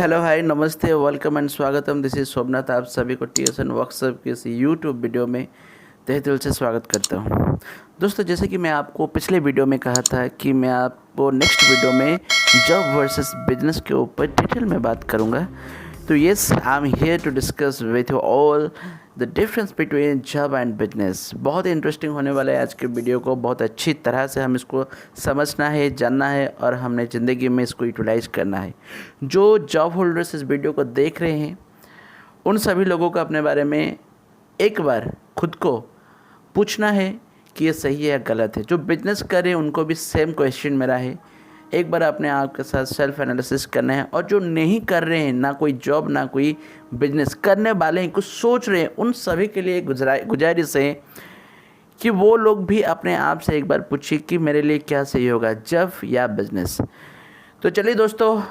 Hello hi नमस्ते welcome and स्वागतम। This is Somnath. आप सभी को टीएसएन वर्कशॉप के इस यूट्यूब वीडियो में तहे दिल से स्वागत करता हूं। दोस्तों, जैसे कि मैं आपको पिछले वीडियो में कहा था कि मैं आपको नेक्स्ट वीडियो में जॉब वर्सेस बिजनेस के ऊपर डिटेल में बात करूंगा। तो yes, I am here to discuss with you all the difference between job and business. बहुत इंटरेस्टिंग होने वाला है आज के वीडियो को। बहुत अच्छी तरह से हम इसको समझना है, जानना है और हमने ज़िंदगी में इसको यूटिलाइज करना है। जो जॉब होल्डर्स इस वीडियो को देख रहे हैं उन सभी लोगों को अपने बारे में एक बार खुद को पूछना है कि ये सही है या गलत है। जो बिजनेस कर रहे हैं उनको भी सेम क्वेश्चन मेरा है। एक बार अपने आप के साथ सेल्फ एनालिसिस करना है। और जो नहीं कर रहे हैं, ना कोई जॉब ना कोई बिजनेस करने वाले हैं, कुछ सोच रहे हैं, उन सभी के लिए गुजारिश है कि वो लोग भी अपने आप से एक बार पूछिए कि मेरे लिए क्या सही होगा, जॉब या बिजनेस। तो चलिए दोस्तों,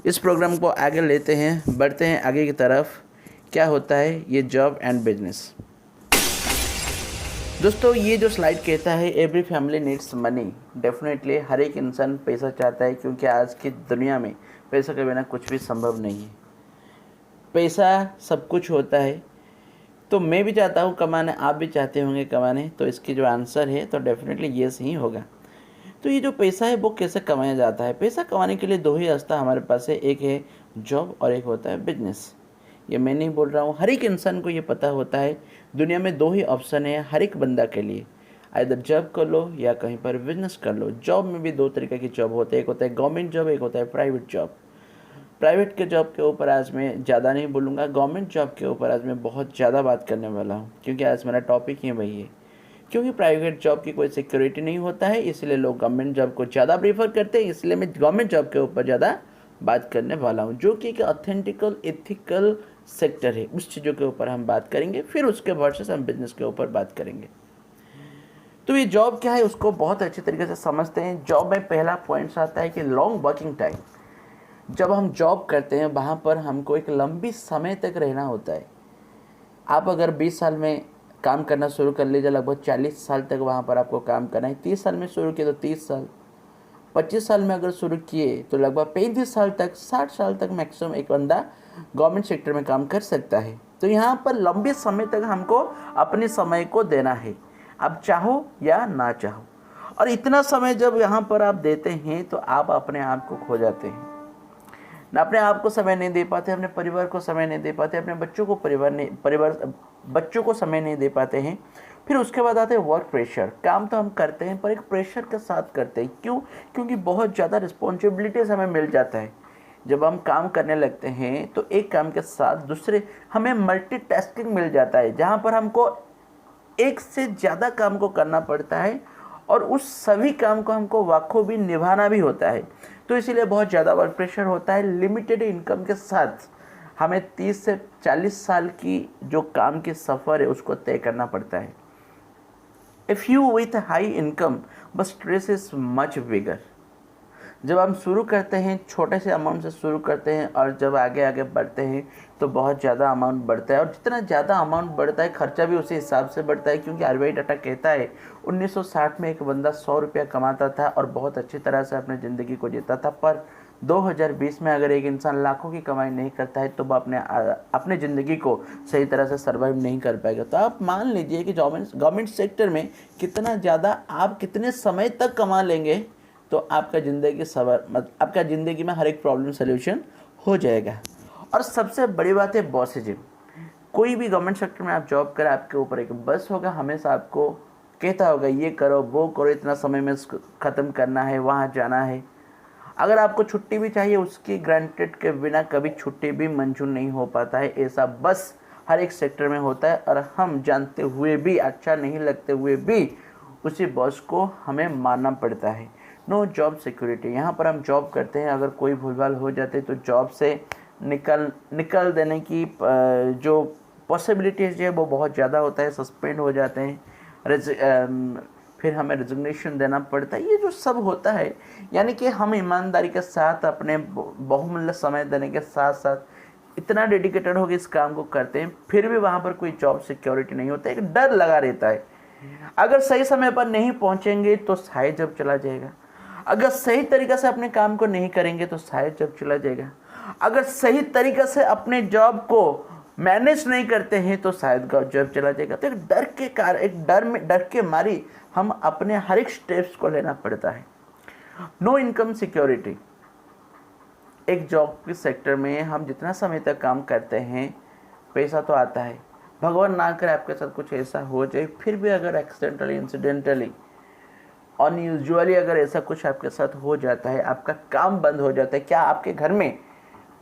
इस प्रोग्राम को आगे लेते हैं, बढ़ते हैं आगे की तरफ। क्या होता है ये जॉब एंड बिजनेस। दोस्तों, ये जो स्लाइड कहता है every family needs money. Definitely हर एक इंसान पैसा चाहता है, क्योंकि आज की दुनिया में पैसा के बिना कुछ भी संभव नहीं है। पैसा सब कुछ होता है। तो मैं भी चाहता हूँ कमाने, आप भी चाहते होंगे कमाने। तो इसकी जो आंसर है तो डेफिनेटली येस ही होगा। तो ये जो पैसा है वो कैसे कमाया जाता है? पैसा कमाने के लिए दो ही रास्ता हमारे पास है, एक है जॉब और एक होता है बिजनेस। ये मैं नहीं बोल रहा हूँ, हर एक इंसान को ये पता होता है। दुनिया में दो ही ऑप्शन है हर एक बंदा के लिए, आइदर जॉब कर लो या कहीं पर बिजनेस कर लो। जॉब में भी दो तरीके की जॉब होते हैं, एक होता है गवर्नमेंट जॉब, एक होता है प्राइवेट जॉब। प्राइवेट के जॉब के ऊपर आज मैं ज़्यादा नहीं बोलूँगा, गवर्नमेंट जॉब के ऊपर आज मैं बहुत ज़्यादा बात करने वाला हूँ, क्योंकि आज मेरा टॉपिक ही वही है। क्योंकि प्राइवेट जॉब की कोई सिक्योरिटी नहीं होता है, इसलिए लोग गवर्नमेंट जॉब को ज़्यादा प्रीफर करते हैं। इसलिए मैं गवर्नमेंट जॉब के ऊपर ज़्यादा बात करने वाला हूँ, जो कि एक ऑथेंटिकल एथिकल सेक्टर है। उस चीज़ों के ऊपर हम बात करेंगे, फिर उसके वर्सेस हम बिजनेस के ऊपर बात करेंगे। तो ये जॉब क्या है उसको बहुत अच्छी तरीके से समझते हैं। जॉब में पहला पॉइंट आता है कि लॉन्ग वर्किंग टाइम। जब हम जॉब करते हैं वहाँ पर हमको एक लंबी समय तक रहना होता है। आप अगर 20 साल में काम करना शुरू कर लीजिए, लगभग 40 साल तक वहाँ पर आपको काम करना है। 30 साल में शुरू किए तो 30 साल, 25 साल में अगर शुरू किए तो लगभग 35 साल तक, 60 साल तक मैक्सिमम एक बंदा गवर्नमेंट सेक्टर में काम कर सकता है। तो यहाँ पर लंबे समय तक हमको अपने समय को देना है, आप चाहो या ना चाहो। और इतना समय जब यहाँ पर आप देते हैं तो आप अपने आप को खो जाते हैं, ना अपने आप को समय नहीं दे पाते, अपने परिवार को समय नहीं दे पाते, अपने बच्चों को बच्चों को समय नहीं दे पाते हैं। फिर उसके बाद आते हैं वर्क प्रेशर। काम तो हम करते हैं पर एक प्रेशर के साथ करते हैं। क्यों? क्योंकि बहुत ज़्यादा रिस्पॉन्सिबिलिटीज़ हमें मिल जाता है। जब हम काम करने लगते हैं तो एक काम के साथ दूसरे हमें मल्टीटास्किंग मिल जाता है, जहाँ पर हमको एक से ज़्यादा काम को करना पड़ता है और उस सभी काम को हमको बखूबी निभाना भी होता है। तो इसीलिए बहुत ज़्यादा वर्क प्रेशर होता है। लिमिटेड इनकम के साथ हमें 30 से 40 साल की जो काम की सफ़र है उसको तय करना पड़ता है। If you with high income but stress is much bigger. जब हम शुरू करते हैं छोटे से अमाउंट से शुरू करते हैं और जब आगे आगे बढ़ते हैं तो बहुत ज़्यादा अमाउंट बढ़ता है। और जितना ज़्यादा अमाउंट बढ़ता है खर्चा भी उसी हिसाब से बढ़ता है, क्योंकि आरबीआई डाटा कहता है 1960 में एक बंदा 100 रुपया कमाता था और बहुत अच्छी तरह से अपनी ज़िंदगी को जीता था। पर 2020 में अगर एक इंसान लाखों की कमाई नहीं करता है तो वह अपने ज़िंदगी को सही तरह से सर्वाइव नहीं कर पाएगा। तो आप मान लीजिए कि गवर्नमेंट सेक्टर में कितना ज़्यादा आप कितने समय तक कमा लेंगे तो आपका आपका ज़िंदगी में हर एक प्रॉब्लम सोल्यूशन हो जाएगा। और सबसे बड़ी बात है बॉसिज्म। कोई भी गवर्नमेंट सेक्टर में आप जॉब करें, आपके ऊपर एक बस होगा, हमेशा आपको कहता होगा ये करो वो करो, इतना समय में ख़त्म करना है, वहाँ जाना है। अगर आपको छुट्टी भी चाहिए उसकी ग्रांटेड के बिना कभी छुट्टी भी मंजूर नहीं हो पाता है। ऐसा बस हर एक सेक्टर में होता है और हम जानते हुए भी, अच्छा नहीं लगते हुए भी उसी बॉस को हमें मानना पड़ता है। No job security. यहाँ पर हम जॉब करते हैं, अगर कोई भूलभाल हो जाते तो जॉब से निकल देने की जो पॉसिबिलिटीज़ है वो बहुत ज़्यादा होता है। सस्पेंड हो जाते हैं, फिर हमें रिजिग्नेशन देना पड़ता है। ये जो सब होता है, यानी कि हम ईमानदारी के साथ अपने बहुमूल्य समय देने के साथ साथ इतना डेडिकेटेड होकर इस काम को करते हैं, फिर भी वहाँ पर कोई जॉब सिक्योरिटी नहीं होता है। एक डर लगा रहता है, अगर सही समय पर नहीं पहुँचेंगे तो शायद जॉब चला जाएगा, अगर सही तरीक़े से अपने काम को नहीं करेंगे तो शायद जॉब चला जाएगा। अगर सही तरीके से अपने जॉब को मैनेज नहीं करते हैं तो शायद जॉब चला जाएगा। तो एक डर के मारी हम अपने हर एक स्टेप्स को लेना पड़ता है। No income security. एक जॉब के सेक्टर में हम जितना समय तक काम करते हैं पैसा तो आता है, भगवान ना करे आपके साथ कुछ ऐसा हो जाए, फिर भी अगर एक्सीडेंटली, इंसिडेंटली, अनयूजुअली अगर ऐसा कुछ आपके साथ हो जाता है, आपका काम बंद हो जाता है, क्या आपके घर में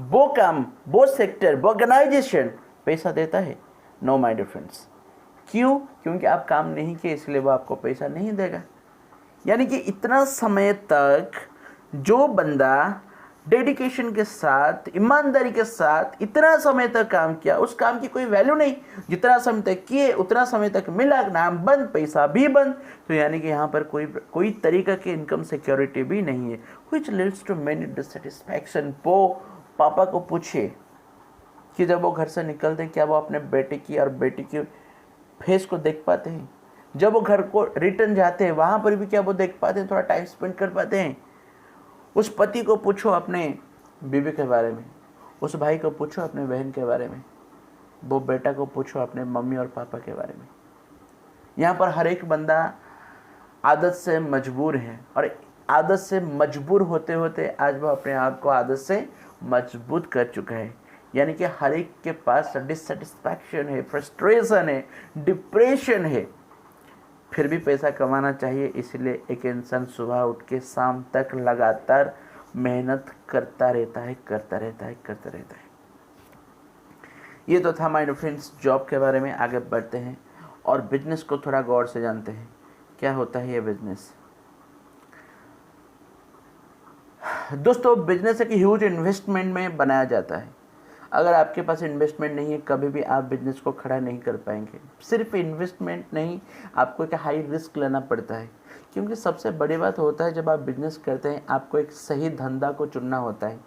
वो काम, वो सेक्टर, वो ऑर्गेनाइजेशन पैसा देता है? No my dear friends. क्यों? क्योंकि आप काम नहीं किए इसलिए वो आपको पैसा नहीं देगा। यानी कि इतना समय तक जो बंदा डेडिकेशन के साथ, ईमानदारी के साथ इतना समय तक काम किया, उस काम की कोई वैल्यू नहीं। जितना समय तक किए उतना समय तक मिला, नाम बंद, पैसा भी बंद। तो यानी कि यहाँ पर कोई तरीका की इनकम सिक्योरिटी भी नहीं है, which leads to many dissatisfaction। वो पापा को पूछिए कि जब वो घर से निकलते हैं क्या वो अपने बेटे की और बेटी की फेस को देख पाते हैं? जब वो घर को रिटर्न जाते हैं वहाँ पर भी क्या वो देख पाते हैं, थोड़ा टाइम स्पेंड कर पाते हैं? उस पति को पूछो अपने बीवी के बारे में, उस भाई को पूछो अपने बहन के बारे में, वो बेटा को पूछो अपने मम्मी और पापा के बारे में। यहाँ पर हर एक बंदा आदत से मजबूर है, और आदत से मजबूर होते होते आज वो अपने आप को आदत से मजबूत कर चुका है। यानी कि हर एक के पास डिससेटिस्फैक्शन है, फ्रस्ट्रेशन है, डिप्रेशन है, फिर भी पैसा कमाना चाहिए। इसलिए एक इंसान सुबह उठ के शाम तक लगातार मेहनत करता रहता है। ये तो था माय फ्रेंड्स जॉब के बारे में। आगे बढ़ते हैं और बिजनेस को थोड़ा गौर से जानते हैं, क्या होता है ये बिजनेस। दोस्तों, बिजनेस एक ह्यूज इन्वेस्टमेंट में बनाया जाता है। अगर आपके पास इन्वेस्टमेंट नहीं है, कभी भी आप बिजनेस को खड़ा नहीं कर पाएंगे। सिर्फ इन्वेस्टमेंट नहीं, आपको एक हाई रिस्क लेना पड़ता है, क्योंकि सबसे बड़ी बात होता है जब आप बिजनेस करते हैं, आपको एक सही धंधा को चुनना होता है।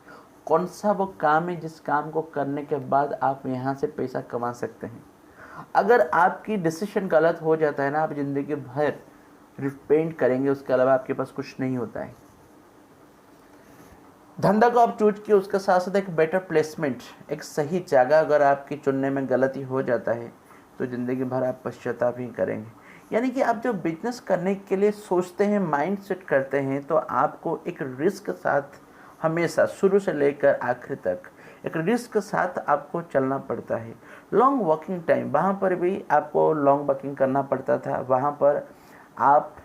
कौन सा वो काम है जिस काम को करने के बाद आप यहाँ से पैसा कमा सकते हैं। अगर आपकी डिसीजन गलत हो जाता है ना, आप ज़िंदगी भर रिपेंट करेंगे, उसके अलावा आपके पास कुछ नहीं होता है। धंधा को आप चूज किए, उसके साथ साथ एक बेटर प्लेसमेंट, एक सही जगह अगर आपकी चुनने में गलती हो जाता है तो ज़िंदगी भर आप पश्चाताप ही करेंगे। यानी कि आप जो बिजनेस करने के लिए सोचते हैं, माइंड सेट करते हैं, तो आपको एक रिस्क के साथ हमेशा शुरू से लेकर आखिर तक एक रिस्क के साथ आपको चलना पड़ता है। लॉन्ग वर्किंग टाइम, वहाँ पर भी आपको लॉन्ग वर्किंग करना पड़ता था। वहाँ पर आप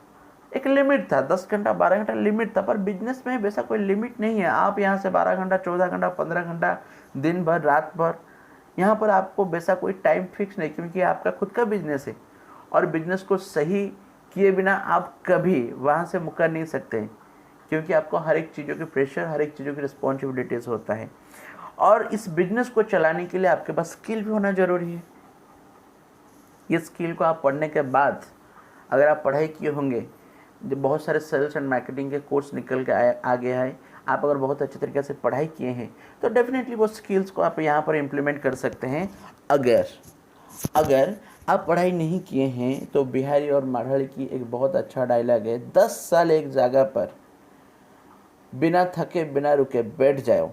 एक लिमिट था, 10 घंटा 12 घंटा लिमिट था, पर बिजनेस में वैसा कोई लिमिट नहीं है। आप यहाँ से 12 घंटा 14 घंटा 15 घंटा दिन भर रात भर, यहाँ पर आपको वैसा कोई टाइम फिक्स नहीं, क्योंकि आपका खुद का बिजनेस है। और बिजनेस को सही किए बिना आप कभी वहाँ से मुकर नहीं सकते, क्योंकि आपको हर एक चीज़ों की प्रेशर, हर एक चीज़ों की रिस्पॉन्सिबिलिटीज़ होता है। और इस बिजनेस को चलाने के लिए आपके पास स्किल भी होना ज़रूरी है। ये स्किल को आप पढ़ने के बाद, अगर आप पढ़ाई किए होंगे, जब बहुत सारे सेल्स एंड मार्केटिंग के कोर्स निकल के आ गया है, आप अगर बहुत अच्छे तरीके से पढ़ाई किए हैं तो डेफिनेटली वो स्किल्स को आप यहाँ पर इम्प्लीमेंट कर सकते हैं। अगर आप पढ़ाई नहीं किए हैं तो बिहारी और मराठी की एक बहुत अच्छा डायलॉग है, 10 साल एक जगह पर बिना थके बिना रुके बैठ जाओ,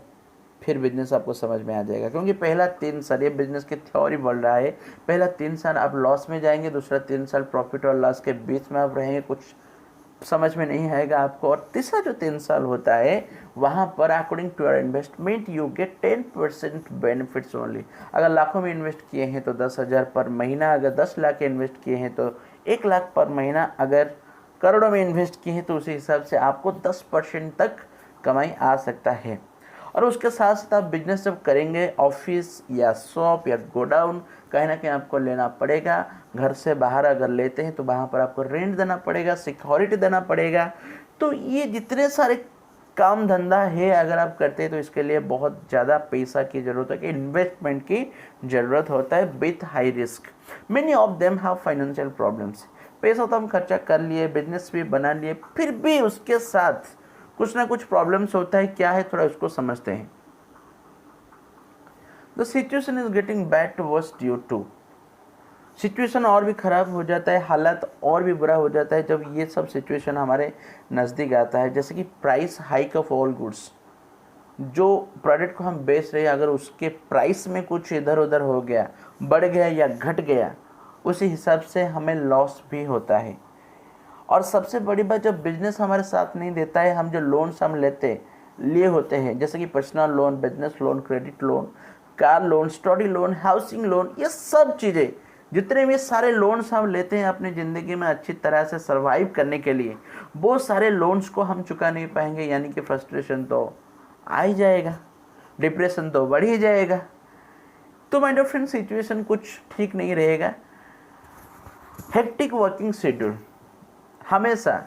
फिर बिजनेस आपको समझ में आ जाएगा। क्योंकि पहला 3 साल, ये बिजनेस की थ्योरी बोल रहा है, पहला 3 साल आप लॉस में जाएंगे, दूसरा 3 साल प्रॉफिट और लॉस के बीच में आप रहेंगे, कुछ समझ में नहीं आएगा आपको, और तीसरा जो 3 साल होता है वहाँ पर according to your investment you get 10% benefits only. अगर लाखों में इन्वेस्ट किए हैं तो 10,000 पर महीना, अगर 10 लाख इन्वेस्ट किए हैं तो 1 लाख पर महीना, अगर करोड़ों में इन्वेस्ट किए हैं तो उसी हिसाब से आपको 10% तक कमाई आ सकता है। और उसके साथ साथ आप बिजनेस जब करेंगे, ऑफिस या शॉप या गोडाउन कहीं ना कहीं आपको लेना पड़ेगा। घर से बाहर अगर लेते हैं तो वहाँ पर आपको रेंट देना पड़ेगा, सिक्योरिटी देना पड़ेगा। तो ये जितने सारे काम धंधा है अगर आप करते हैं तो इसके लिए बहुत ज़्यादा पैसा की ज़रूरत है, कि इन्वेस्टमेंट की ज़रूरत होता है with high risk. Many of them have financial problems. पैसा तो हम खर्चा कर लिए, बिजनेस भी बना लिए, फिर भी उसके साथ कुछ ना कुछ प्रॉब्लम्स होता है। क्या है, थोड़ा उसको समझते हैं। The situation is getting bad to worse due to, situation और भी ख़राब हो जाता है, हालात और भी बुरा हो जाता है जब ये सब सिचुएशन हमारे नज़दीक आता है। जैसे कि price hike of all goods, जो प्रोडक्ट को हम बेच रहे हैं अगर उसके प्राइस में कुछ इधर उधर हो गया, बढ़ गया या घट गया, उसी हिसाब से हमें लॉस भी होता है। और सबसे बड़ी बात, जब बिजनेस हमारे साथ नहीं देता है, हम जो लोन्स हम लिए होते हैं, जैसे कि personal loan, business loan, credit loan, car loan, study loan, housing loan, ये सब चीज़ें, जितने भी सारे लोन्स हम लेते हैं अपनी ज़िंदगी में अच्छी तरह से सर्वाइव करने के लिए, वो सारे लोन्स को हम चुका नहीं पाएंगे, यानी कि फ्रस्ट्रेशन तो आ ही जाएगा, डिप्रेशन तो बढ़ ही जाएगा। तो माय डियर फ्रेंड, सिचुएशन कुछ ठीक नहीं रहेगा। हेक्टिक वर्किंग शेड्यूल, हमेशा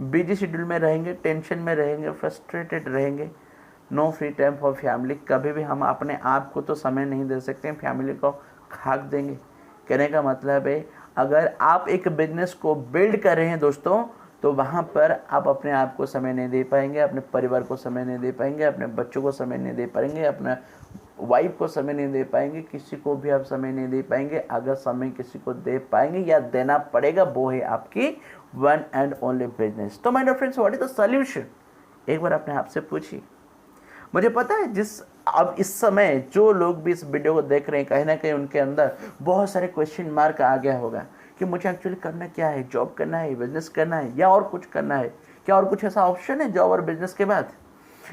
बिजी शेड्यूल में रहेंगे, टेंशन में रहेंगे, फ्रस्ट्रेटेड रहेंगे, no free time for family. कभी भी हम अपने आप को तो समय नहीं दे सकते, फैमिली को खाक देंगे। कहने का मतलब है, अगर आप एक बिजनेस को बिल्ड कर रहे हैं दोस्तों, तो वहाँ पर आप अपने आप को समय नहीं दे पाएंगे, अपने परिवार को समय नहीं दे पाएंगे, अपने बच्चों को समय नहीं दे पाएंगे, अपने वाइफ को समय नहीं दे पाएंगे, किसी को भी आप समय नहीं दे पाएंगे। अगर समय किसी को दे पाएंगे या देना पड़ेगा, वो है आपकी वन एंड ओनली बिजनेस। तो my dear friends, what is the solution? एक बार अपने आप से पूछिए। मुझे पता है अब इस समय जो लोग भी इस वीडियो को देख रहे हैं, कहीं ना कहीं उनके अंदर बहुत सारे क्वेश्चन मार्क आ गया होगा कि मुझे एक्चुअली करना क्या है, जॉब करना है, बिजनेस करना है, या और कुछ करना है, क्या और कुछ ऐसा ऑप्शन है जॉब और बिजनेस के बाद?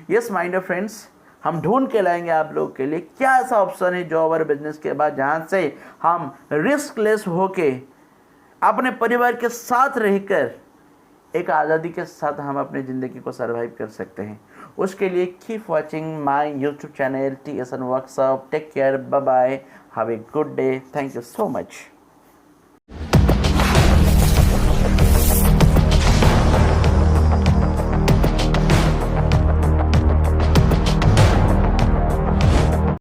यस माय डियर फ्रेंड्स, हम ढूंढ के लाएंगे आप लोगों के लिए क्या ऐसा ऑप्शन है जॉब और बिजनेस के बाद, जहां से हम रिस्कलेस होके अपने परिवार के साथ रहकर एक आज़ादी के साथ हम अपनी ज़िंदगी को सर्वाइव कर सकते हैं। उसके लिए keep watching my YouTube channel TSN workshop. Take care, bye bye, have a good day, thank you so much.